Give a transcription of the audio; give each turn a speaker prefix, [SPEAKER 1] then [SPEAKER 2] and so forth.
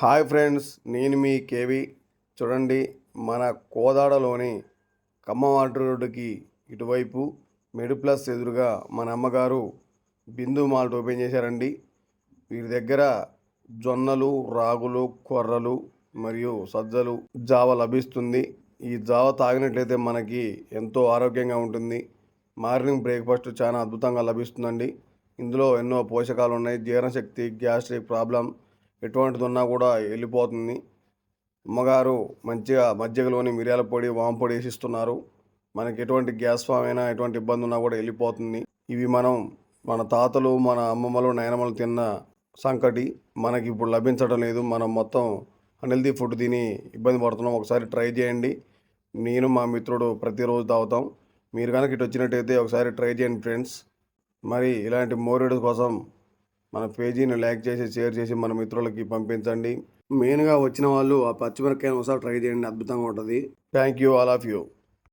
[SPEAKER 1] Hi friends, నేను మీ KV. చూడండి, మన కోదాడలోని ఖమ్మం రోడ్డుకి ఇటువైపు మెడి ప్లస్ ఎదురుగా మన అమ్మగారు బిందు మాల్ట్ ఓపెన్ చేశారండి. వీరి దగ్గర జొన్నలు, రాగులు, కొర్రలు మరియు సజ్జలు జావ లభిస్తుంది. ఈ జావ తాగినట్లయితే మనకి ఎంతో ఆరోగ్యంగా ఉంటుంది. మార్నింగ్ బ్రేక్ఫాస్ట్ చాలా అద్భుతంగా లభిస్తుందండి. ఇందులో ఎన్నో పోషకాలు ఉన్నాయి. జీర్ణశక్తి, గ్యాస్ట్రిక్ ప్రాబ్లం ఎటువంటిది ఉన్నా కూడా వెళ్ళిపోతుంది. అమ్మగారు మంచిగా మజ్జిగలోని మిరియాల పొడి, వాము పొడి వేసిస్తున్నారు. మనకి ఎటువంటి గ్యాస్ ఫామ్ అయినా ఎటువంటి ఇబ్బంది ఉన్నా కూడా వెళ్ళిపోతుంది. ఇవి మన తాతలు, మన అమ్మమ్మలు, నాయనమ్మలు తిన్న సంకటి మనకి ఇప్పుడు లభించడం లేదు. మనం మొత్తం అన్హెల్తీ ఫుడ్ తిని ఇబ్బంది పడుతున్నాం. ఒకసారి ట్రై చేయండి. నేను మా మిత్రుడు ప్రతిరోజు తాగుతాం. మీరు కనుక ఇటు వచ్చినట్టయితే ఒకసారి ట్రై చేయండి ఫ్రెండ్స్. మరి ఇలాంటి మోర్ వీడియోస్ కోసం మన పేజీని లైక్ చేసి, షేర్ చేసి మన మిత్రులకి పంపించండి. మెయిన్గా వచ్చిన వాళ్ళు ఆ పచ్చిమిరపకాయను ఒకసారి ట్రై చేయండి, అద్భుతంగా ఉంటుంది. Thank you all of you.